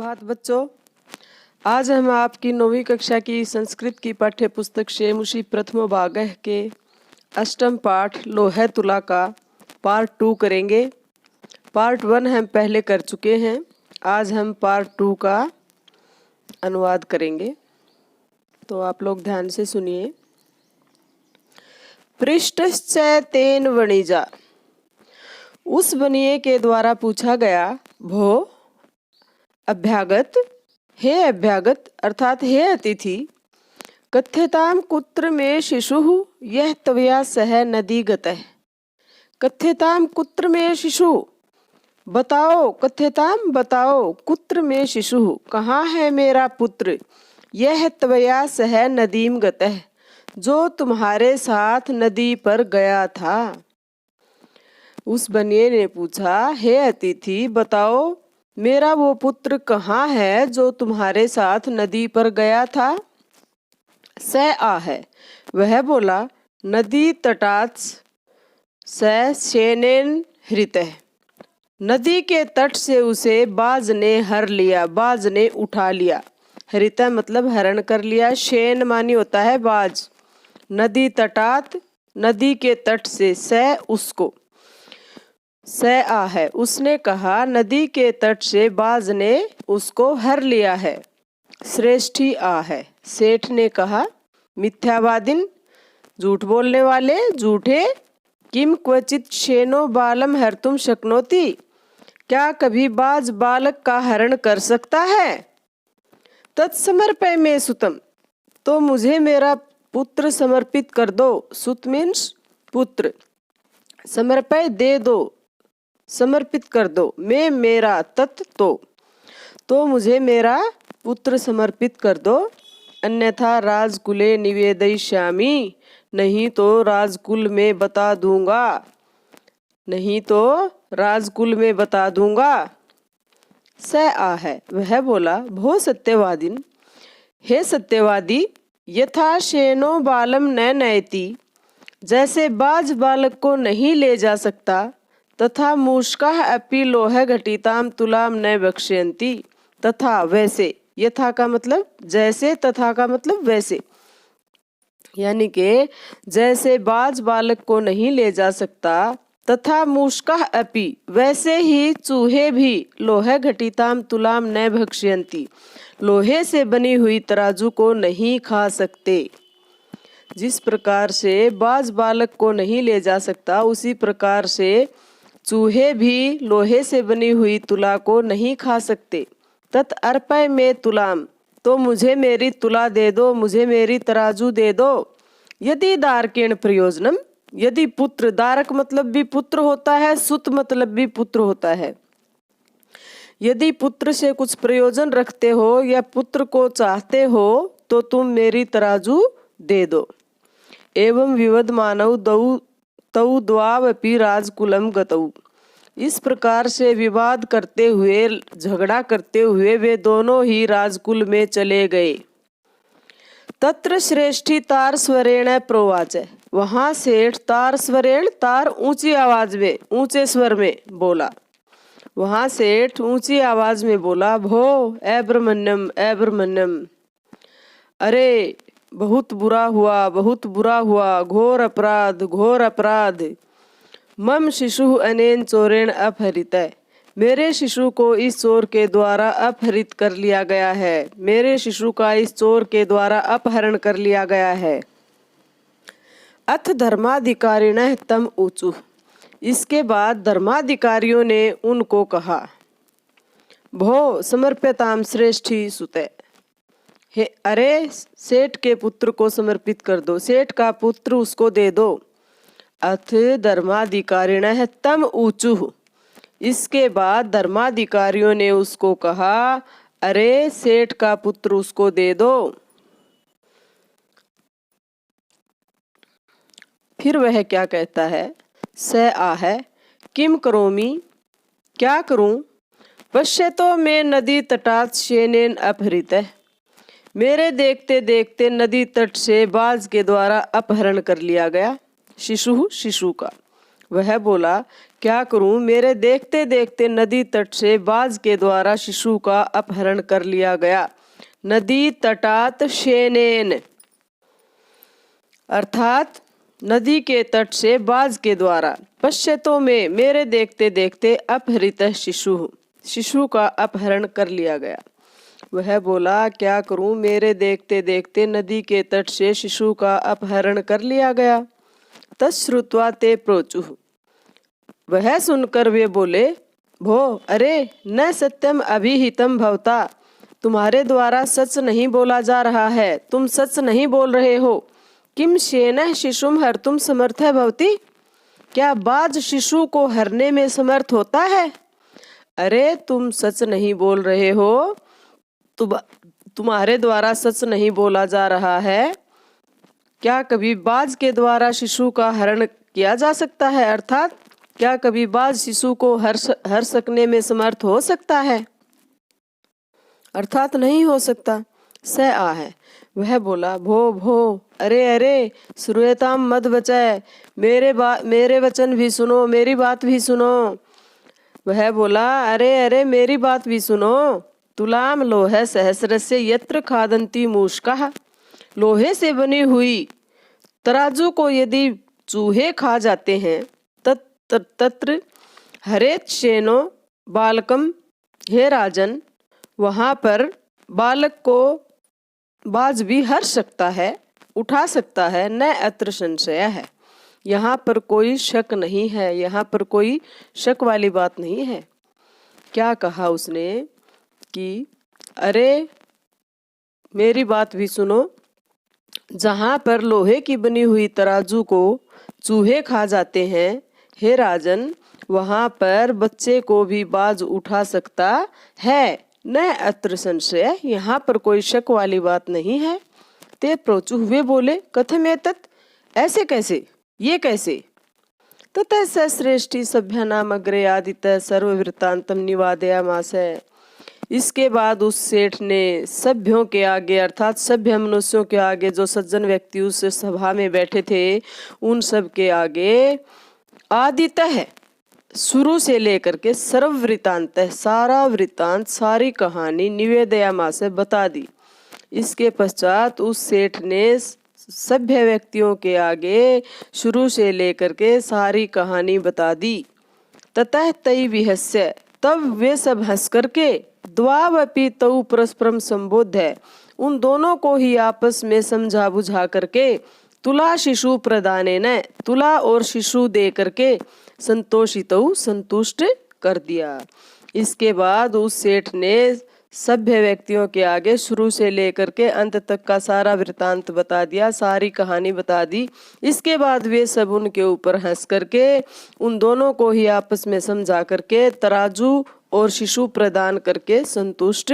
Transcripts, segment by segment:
सुप्रभात बच्चों। आज हम आपकी 9वीं कक्षा की संस्कृत की पाठ्य पुस्तक शेमुषी प्रथमो भागः के अष्टम पाठ लोह तुला का पार्ट 2 करेंगे। पार्ट 1 हम पहले कर चुके हैं। आज हम पार्ट 2 का अनुवाद करेंगे, तो आप लोग ध्यान से सुनिए। पृष्ठश्च तेन वणिजा, उस बनिए के द्वारा पूछा गया, भो अभ्यागत, हे अभ्यागत अर्थात हे अतिथि, कथ्यताम कुत्र में शिशुः यह त्वया सह नदी गतः। कथ्यताम कुत्र में शिशु, बताओ, कथ्यताम बताओ, कुत्र में शिशुः कहाँ है मेरा पुत्र, यह त्वया सह नदीम गतः जो तुम्हारे साथ नदी पर गया था। उस बनिए ने पूछा, हे अतिथि बताओ मेरा वो पुत्र कहाँ है जो तुम्हारे साथ नदी पर गया था। स आ है, वह बोला, नदी तटात् स शेनेन हृतः, नदी के तट से उसे बाज ने हर लिया, बाज ने उठा लिया। हृतः मतलब हरण कर लिया, शेन मानी होता है बाज। नदी तटात् नदी के तट से, स उसको, स आ है, उसने कहा नदी के तट से बाज ने उसको हर लिया है। श्रेष्ठी आ है, सेठ ने कहा, मिथ्यावादिन झूठ बोलने वाले, झूठे, किम क्वचित शेनो बालम हर्तुम शक्नोति, क्या कभी बाज बालक का हरण कर सकता है। तत्समर्पय में सुतम, तो मुझे मेरा पुत्र समर्पित कर दो। सुत मीन्स पुत्र, समर्पय दे दो, समर्पित कर दो। मैं मेरा, तत् तो मुझे मेरा पुत्र समर्पित कर दो, अन्यथा राजकुले निवेदयिष्यामि, नहीं तो राजकुल में बता दूंगा, नहीं तो राजकुल में बता दूंगा। स आ है, वह बोला, भो सत्यवादिन, हे सत्यवादी, यथा शेनो बालम न नयति, जैसे बाज बालक को नहीं ले जा सकता, तथा मूषकाः अपि लोह घटिताम तुलाम न भक्षयन्ति, तथा वैसे, यथा का मतलब जैसे, तथा का मतलब वैसे, यानी कि जैसे बाज बालक को नहीं ले जा सकता, तथा मूषकाः अपि वैसे ही चूहे भी लोह घटिताम तुलाम न भक्षयन्ति, लोहे से बनी हुई तराजू को नहीं खा सकते। जिस प्रकार से बाज बालक को नहीं ले जा सकता, उसी प्रकार से चूहे भी लोहे से बनी हुई तुला को नहीं खा सकते। तत् अर्पय में तुलाम, तो मुझे मेरी तुला दे दो, मुझे मेरी तराजू दे दो। यदि दारकेण प्रयोजनम, यदि पुत्र, दारक मतलब भी पुत्र होता है, सुत मतलब भी पुत्र होता है। यदि पुत्र से कुछ प्रयोजन रखते हो या पुत्र को चाहते हो तो तुम मेरी तराजू दे दो। एवं विवदमानौ तौ द्वावपि राजकुलम गतौ, इस प्रकार से विवाद करते हुए, झगड़ा करते हुए वे दोनों ही राजकुल में चले गए। तत्र श्रेष्ठी तार स्वरेण प्रोवाच, वहां सेठ तार स्वरेण, तार ऊंची आवाज में, ऊंचे स्वर में बोला। वहां सेठ ऊंची आवाज में बोला, भो अब्रमण्यम, अब्रमण्यम, अरे बहुत बुरा हुआ, बहुत बुरा हुआ, घोर अपराध, घोर अपराध। मम शिशु अनेन चोरेण अपहरित, मेरे शिशु को इस चोर के द्वारा अपहरित कर लिया गया है, मेरे शिशु का इस चोर के द्वारा अपहरण कर लिया गया है। अथ धर्माधिकारिणः तम ऊचुः, इसके बाद धर्माधिकारियों ने उनको कहा, भो समर्प्यताम श्रेष्ठी सुते, हे अरे सेठ के पुत्र को समर्पित कर दो, सेठ का पुत्र उसको दे दो। अथ धर्माधिकारिणः तम ऊचुः, इसके बाद धर्माधिकारियों ने उसको कहा, अरे सेठ का पुत्र उसको दे दो। फिर वह क्या कहता है, स आ है, किम करोमि, क्या करूं, पश्यतो में नदी तटात् शेनेन अपहृतः, मेरे देखते देखते नदी तट से बाज के द्वारा अपहरण कर लिया गया। शिशु, शिशु का, वह बोला, क्या करूं, मेरे देखते देखते नदी तट से बाज के द्वारा शिशु का अपहरण कर लिया गया। नदी तटात शेनेन अर्थात नदी के तट से बाज के द्वारा, पश्यतो में मेरे देखते देखते अपहरित शिशु का अपहरण कर लिया गया। वह बोला, क्या करूं, मेरे देखते देखते नदी के तट से शिशु का अपहरण कर लिया गया। तच्छ्रुत्वा ते प्रोचुः वह सुनकर वे बोले, भो अरे न सत्यम अभिहितम भवता, तुम्हारे द्वारा सच नहीं बोला जा रहा है, तुम सच नहीं बोल रहे हो। किम शेनः शिशुम हर्तुम समर्थः भवति, क्या बाज शिशु को हरने में समर्थ होता है। अरे तुम सच नहीं बोल रहे हो, तुम्हारे द्वारा सच नहीं बोला जा रहा है। क्या कभी बाज के द्वारा शिशु का हरण किया जा सकता है, अर्थात क्या कभी बाज शिशु को हर सकने में समर्थ हो सकता है, अर्थात नहीं हो सकता। स आ है। वह बोला, भो अरे अरे श्रूयताम मद बचय, मेरे वचन भी सुनो, मेरी बात भी सुनो। वह बोला, अरे अरे मेरी बात भी सुनो। तुलाम लोह सहस्रस्य यत्र खादन्ति मूषकाः, लोहे से बनी हुई तराजू को यदि चूहे खा जाते हैं, तत्र हरेत शेनो बालकम, हे राजन, वहाँ पर बालक को बाज भी हर सकता है, उठा सकता है। न अत्र संशय है, यहाँ पर कोई शक नहीं है, यहाँ पर कोई शक वाली बात नहीं है। क्या कहा उसने कि अरे मेरी बात भी सुनो, जहाँ पर लोहे की बनी हुई तराजू को चूहे खा जाते हैं, हे राजन, वहाँ पर बच्चे को भी बाज उठा सकता है। न अत्र संशय, यहाँ पर कोई शक वाली बात नहीं है। ते प्रोचु हुए बोले, कथम एतत्, ऐसे कैसे, ये कैसे। ततः स श्रेष्ठी सभ्यानाम अग्रे आदित्य सर्ववृत्तांतम निवादयामास। इसके बाद उस सेठ ने सभ्यों के आगे, अर्थात सभ्य मनुष्यों के आगे, जो सज्जन व्यक्ति उस सभा में बैठे थे, उन सब के आगे आदित्य है, शुरू से लेकर के सर्व वृत्तांत, सारा वृत्तांत, सारी कहानी निवेदयामा से बता दी। इसके पश्चात उस सेठ ने सभ्य व्यक्तियों के आगे शुरू से लेकर के सारी कहानी बता दी। ततः तई विहस्य, तब वे सब हंस करके, द्वावपि तौ परस्परम संबोध्य, उन दोनों को ही आपस में समझा बुझा करके, तुला शिशु प्रदानेन, तुला और शिशु दे करके, संतोषितौ, संतुष्ट कर दिया। इसके बाद उस सेठ ने सभ्य व्यक्तियों के आगे शुरू से लेकर के अंत तक का सारा वृत्तांत बता दिया, सारी कहानी बता दी। इसके बाद वे सब उनके ऊपर हंस करके, उन दोनों को ही आपस में समझा करके, तराजू और शिशु प्रदान करके संतुष्ट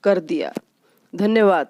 कर दिया। धन्यवाद।